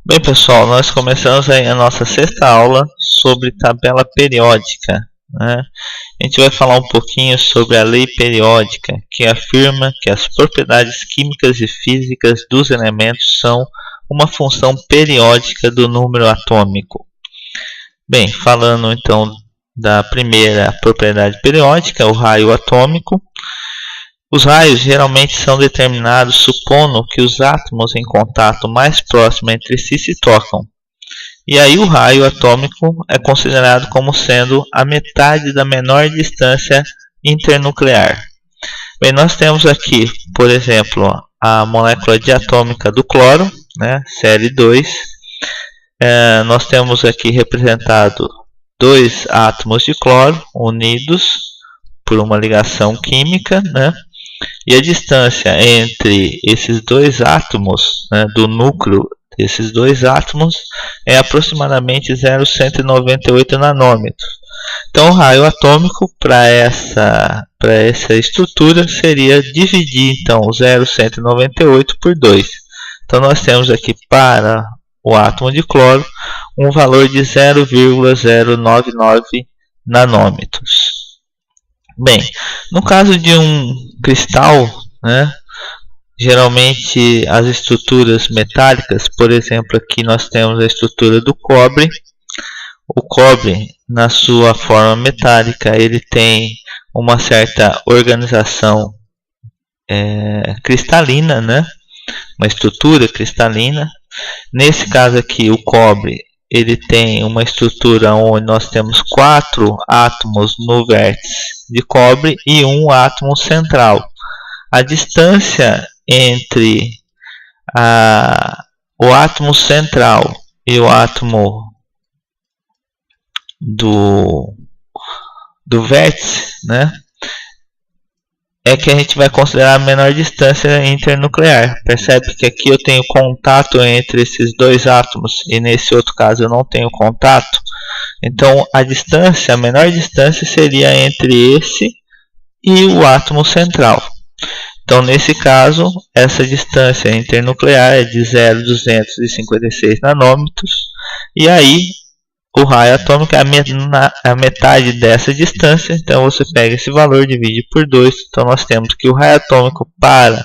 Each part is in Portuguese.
Bem, pessoal, nós começamos aí a nossa sexta aula sobre tabela periódica, né? A gente vai falar um pouquinho sobre a lei periódica, que afirma que as propriedades químicas e físicas dos elementos são uma função periódica do número atômico. Bem, falando então da primeira propriedade periódica, o raio atômico. Os raios geralmente são determinados supondo que os átomos em contato mais próximo entre si se tocam. E aí o raio atômico é considerado como sendo a metade da menor distância internuclear. Bem, nós temos aqui, por exemplo, a molécula diatômica do cloro, né, Cl2. Nós temos aqui representado dois átomos de cloro unidos por uma ligação química, né? E a distância entre esses dois átomos, né, do núcleo desses dois átomos, é aproximadamente 0,198 nanômetros. Então, o raio atômico para essa estrutura seria dividir então, o 0,198 por 2. Então, nós temos aqui para o átomo de cloro um valor de 0,099 nanômetros. Bem, no caso de um cristal, né, geralmente as estruturas metálicas, por exemplo, aqui nós temos a estrutura do cobre. O cobre, na sua forma metálica, ele tem uma certa organização cristalina, né, uma estrutura cristalina. Nesse caso aqui, o cobre, ele tem uma estrutura onde nós temos 4 átomos no vértice de cobre e um átomo central. A distância entre o átomo central e o átomo do vértice, né, é que a gente vai considerar a menor distância internuclear. Percebe que aqui eu tenho contato entre esses dois átomos e nesse outro caso eu não tenho contato. Então a menor distância seria entre esse e o átomo central. Então nesse caso, essa distância internuclear é de 0,256 nanômetros. E aí o raio atômico é a metade dessa distância. Então você pega esse valor e divide por 2. Então nós temos que o raio atômico para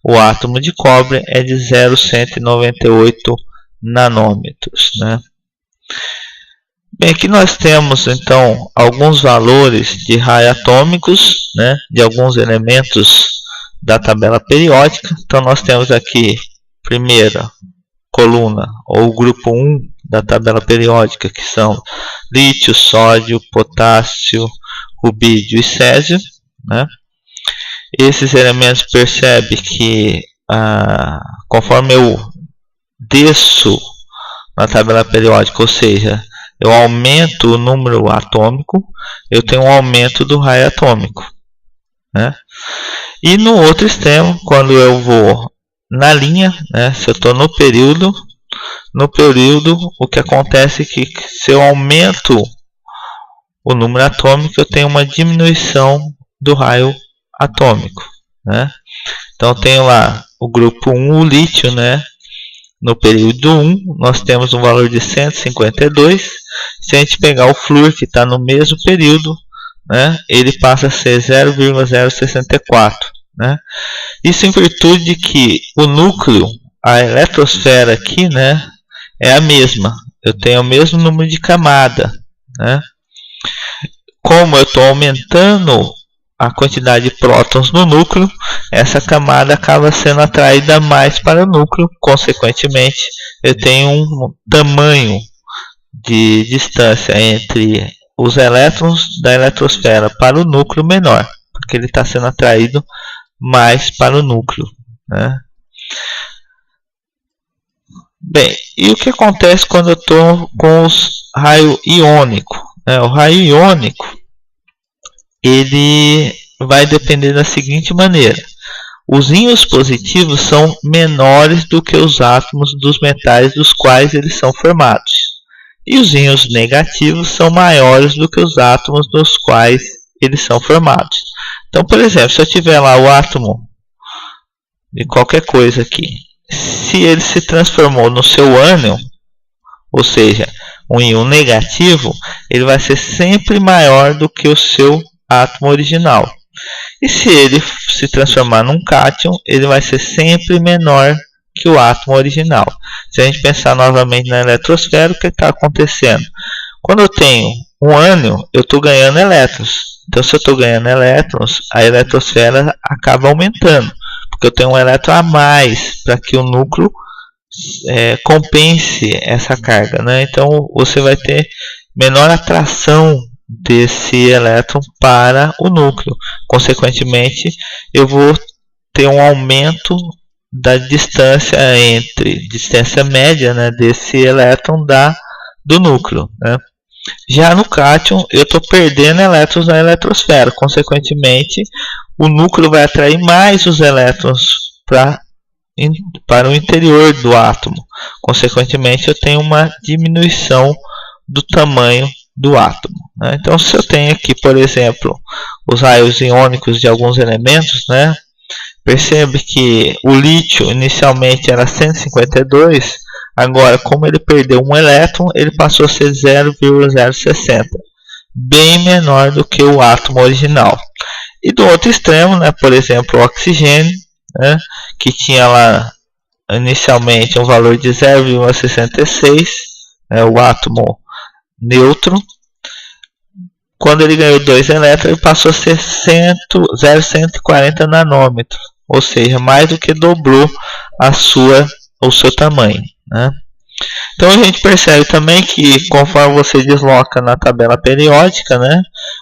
o átomo de cobre é de 0,198 nanômetros, né? Bem, aqui nós temos então alguns valores de raio atômicos, né, de alguns elementos da tabela periódica. Então nós temos aqui primeira coluna ou grupo 1 da tabela periódica, que são lítio, sódio, potássio, rubídio e césio, né? Esses elementos, percebe que conforme eu desço na tabela periódica, ou seja, eu aumento o número atômico, eu tenho um aumento do raio atômico, né? E no outro extremo, quando eu vou na linha, né, se eu estou no período, o que acontece é que se eu aumento o número atômico, eu tenho uma diminuição do raio atômico, né? Então eu tenho lá o grupo 1, o lítio, né? No período 1, nós temos um valor de 152. Se a gente pegar o flúor, que está no mesmo período, né, ele passa a ser 0,064. Né? Isso em virtude de que o núcleo, a eletrosfera aqui, né, é a mesma. Eu tenho o mesmo número de camada, né? Como eu estou aumentando a quantidade de prótons no núcleo, essa camada acaba sendo atraída mais para o núcleo. Consequentemente, eu tenho um tamanho de distância entre os elétrons da eletrosfera para o núcleo menor, porque ele está sendo atraído mais para o núcleo, né? Bem, e o que acontece quando eu estou com os raio iônico, né? O raio iônico, ele vai depender da seguinte maneira: os íons positivos são menores do que os átomos dos metais dos quais eles são formados, e os íons negativos são maiores do que os átomos dos quais eles são formados. Então, por exemplo, se eu tiver lá o átomo de qualquer coisa aqui, se ele se transformou no seu ânion, ou seja, um íon negativo, ele vai ser sempre maior do que o seu átomo original. E se ele se transformar num cátion, ele vai ser sempre menor que o átomo original. Se a gente pensar novamente na eletrosfera, o que está acontecendo? Quando eu tenho um ânion, eu estou ganhando elétrons. Então, se eu estou ganhando elétrons, a eletrosfera acaba aumentando, porque eu tenho um elétron a mais para que o núcleo compense essa carga, né? Então, você vai ter menor atração desse elétron para o núcleo. Consequentemente, eu vou ter um aumento da distância distância média, né, desse elétron do núcleo, né? Já no cátion, eu estou perdendo elétrons na eletrosfera. Consequentemente, o núcleo vai atrair mais os elétrons para o interior do átomo. Consequentemente, eu tenho uma diminuição do tamanho do átomo, né? Então, se eu tenho aqui, por exemplo, os raios iônicos de alguns elementos, né? Percebe que o lítio inicialmente era 152, agora, como ele perdeu um elétron, ele passou a ser 0,060, bem menor do que o átomo original. E do outro extremo, né, por exemplo, o oxigênio, né, que tinha lá inicialmente um valor de 0,66, né, o átomo neutro. Quando ele ganhou 2 elétrons, ele passou a ser 0,140 nanômetros, ou seja, mais do que dobrou o seu tamanho, né? Então a gente percebe também que conforme você desloca na tabela periódica, né,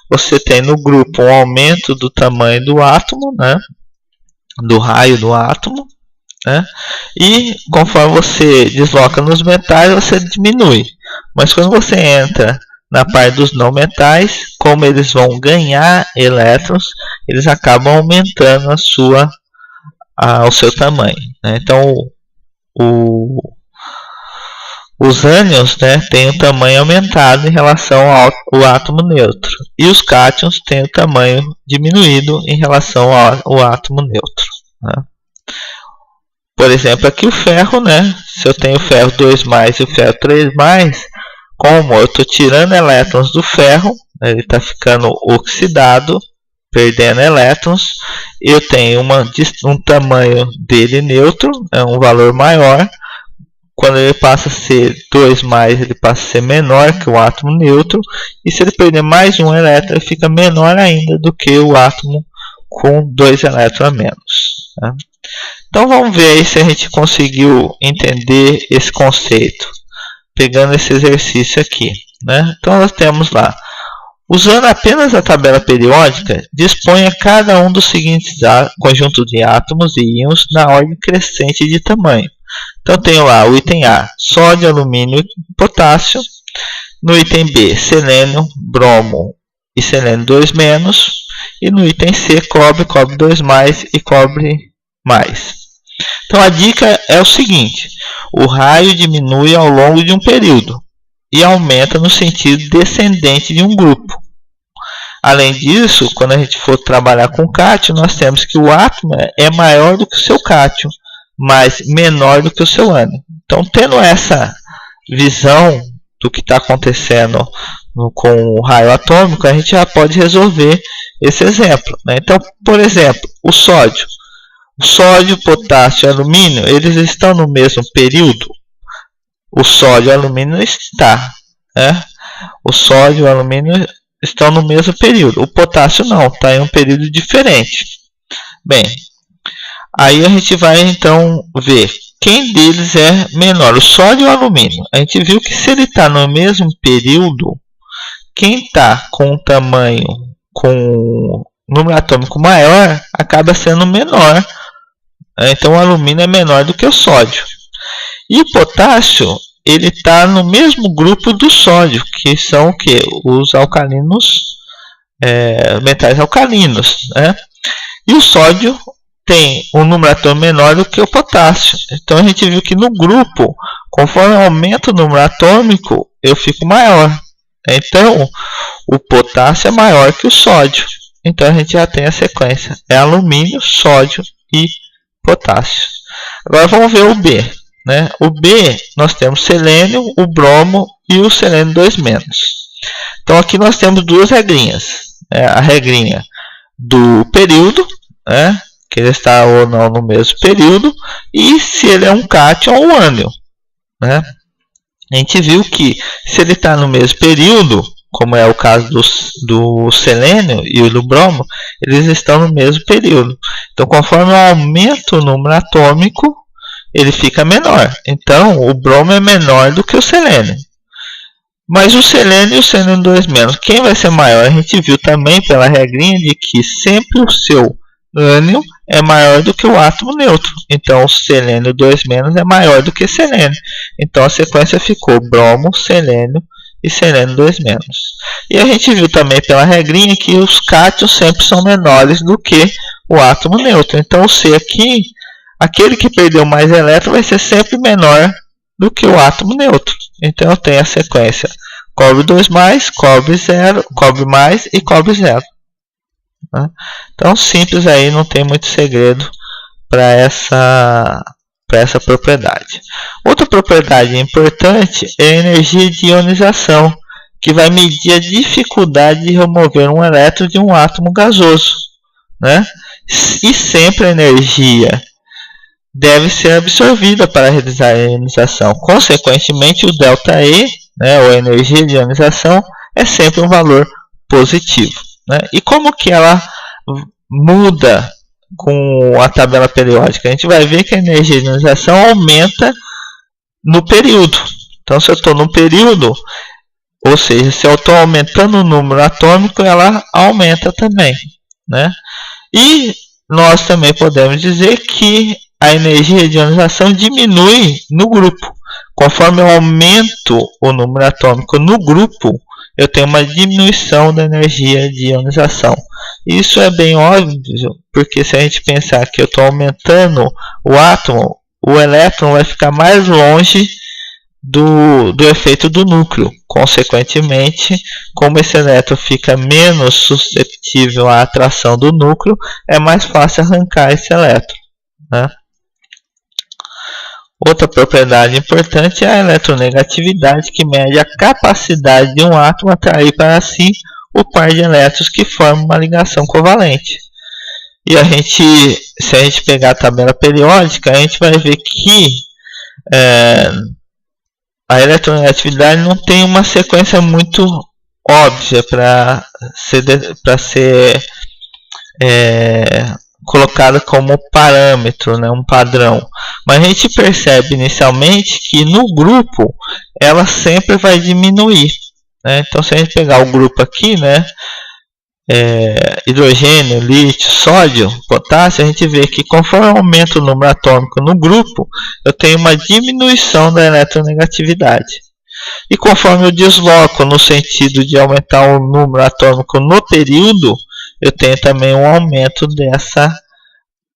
você tem no grupo um aumento do tamanho do átomo, né, do raio do átomo, né, e conforme você desloca nos metais, você diminui. Mas quando você entra na parte dos não metais, como eles vão ganhar elétrons, eles acabam aumentando o seu tamanho, né? Então, os ânions, né, têm o tamanho aumentado em relação ao átomo neutro, e os cátions têm o tamanho diminuído em relação ao átomo neutro, né? Por exemplo, aqui o ferro, né, se eu tenho o ferro 2+, e o ferro 3+, como eu estou tirando elétrons do ferro, ele está ficando oxidado, perdendo elétrons, eu tenho um tamanho dele neutro, um valor maior. Quando ele passa a ser 2+, ele passa a ser menor que o átomo neutro, e se ele perder mais um elétron, ele fica menor ainda do que o átomo com 2 elétrons a menos, né? Então vamos ver aí se a gente conseguiu entender esse conceito, pegando esse exercício aqui, né? Então nós temos lá, usando apenas a tabela periódica, disponha cada um dos seguintes conjuntos de átomos e íons na ordem crescente de tamanho. Então tenho lá o item A, sódio, alumínio e potássio. No item B, selênio, bromo e selênio 2-. E no item C, cobre, cobre 2+ e cobre mais. Então a dica é o seguinte: o raio diminui ao longo de um período e aumenta no sentido descendente de um grupo. Além disso, quando a gente for trabalhar com cátion, nós temos que o átomo é maior do que o seu cátion, mas menor do que o seu ânion. Então, tendo essa visão do que está acontecendo com o raio atômico, a gente já pode resolver esse exemplo, né? Então, por exemplo, o sódio, potássio e alumínio, eles estão no mesmo período? O sódio e o alumínio está, né? O sódio e o alumínio estão no mesmo período. O potássio não, está em um período diferente. Bem, aí a gente vai então ver quem deles é menor, o sódio ou o alumínio. A gente viu que se ele está no mesmo período, quem está com o tamanho, com o número atômico maior, acaba sendo menor. Então o alumínio é menor do que o sódio. E o potássio, ele está no mesmo grupo do sódio, que são o que? Os alcalinos, metais alcalinos, né? E o sódio tem um número atômico menor do que o potássio. Então a gente viu que no grupo, conforme aumenta o número atômico, eu fico maior. Então o potássio é maior que o sódio. Então a gente já tem a sequência: é alumínio, sódio e potássio. Agora vamos ver o B, né? O B nós temos selênio, o bromo e o selênio 2-. Então aqui nós temos duas regrinhas, a regrinha do período, né? Que ele está ou não no mesmo período, e se ele é um cátion ou um ânion, né? A gente viu que se ele está no mesmo período, como é o caso do selênio e do bromo, eles estão no mesmo período. Então, conforme aumenta o número atômico, ele fica menor. Então, o bromo é menor do que o selênio. Mas o selênio e o selênio 2-, quem vai ser maior? A gente viu também pela regrinha de que sempre o seu ânion é maior do que o átomo neutro. Então, o selênio 2- é maior do que selênio. Então, a sequência ficou bromo, selênio e selênio 2-. E a gente viu também pela regrinha que os cátions sempre são menores do que o átomo neutro. Então, o C aqui, aquele que perdeu mais elétron vai ser sempre menor do que o átomo neutro. Então, eu tenho a sequência cobre 2+, cobre 0, cobre mais e cobre 0. Então, simples aí, não tem muito segredo para essa propriedade. Outra propriedade importante é a energia de ionização, que vai medir a dificuldade de remover um elétron de um átomo gasoso, né? E sempre a energia deve ser absorvida para realizar a ionização. Consequentemente, o ΔE, né, ou a energia de ionização, é sempre um valor positivo, né? E como que ela muda com a tabela periódica? A gente vai ver que a energia de ionização aumenta no período. Então, se eu estou no período, ou seja, se eu estou aumentando o número atômico, ela aumenta também, né? E nós também podemos dizer que a energia de ionização diminui no grupo. Conforme eu aumento o número atômico no grupo, eu tenho uma diminuição da energia de ionização. Isso é bem óbvio, porque se a gente pensar que eu estou aumentando o átomo, o elétron vai ficar mais longe do efeito do núcleo. Consequentemente, como esse elétron fica menos suscetível à atração do núcleo, é mais fácil arrancar esse elétron, né? Outra propriedade importante é a eletronegatividade, que mede a capacidade de um átomo atrair para si o par de elétrons que formam uma ligação covalente. E se a gente pegar a tabela periódica, a gente vai ver que a eletronegatividade não tem uma sequência muito óbvia para ser colocada como parâmetro, né, um padrão. Mas a gente percebe inicialmente que no grupo ela sempre vai diminuir, né? Então, se a gente pegar o grupo aqui, né, hidrogênio, lítio, sódio, potássio, a gente vê que conforme aumenta o número atômico no grupo, eu tenho uma diminuição da eletronegatividade. E conforme eu desloco no sentido de aumentar o número atômico no período, eu tenho também um aumento dessa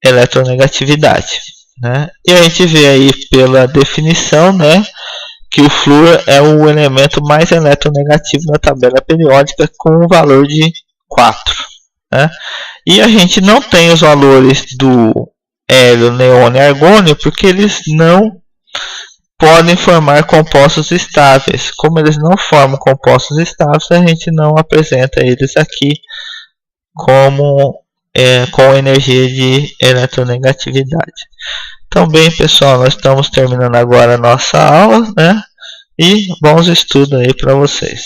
eletronegatividade, né? E a gente vê aí pela definição, né, que o flúor é o elemento mais eletronegativo na tabela periódica, com um valor de 4, né? E a gente não tem os valores do hélio, neônio e argônio, porque eles não podem formar compostos estáveis. Como eles não formam compostos estáveis, a gente não apresenta eles aqui como com energia de eletronegatividade. Então, bem, pessoal, nós estamos terminando agora a nossa aula, né? E bons estudos aí para vocês.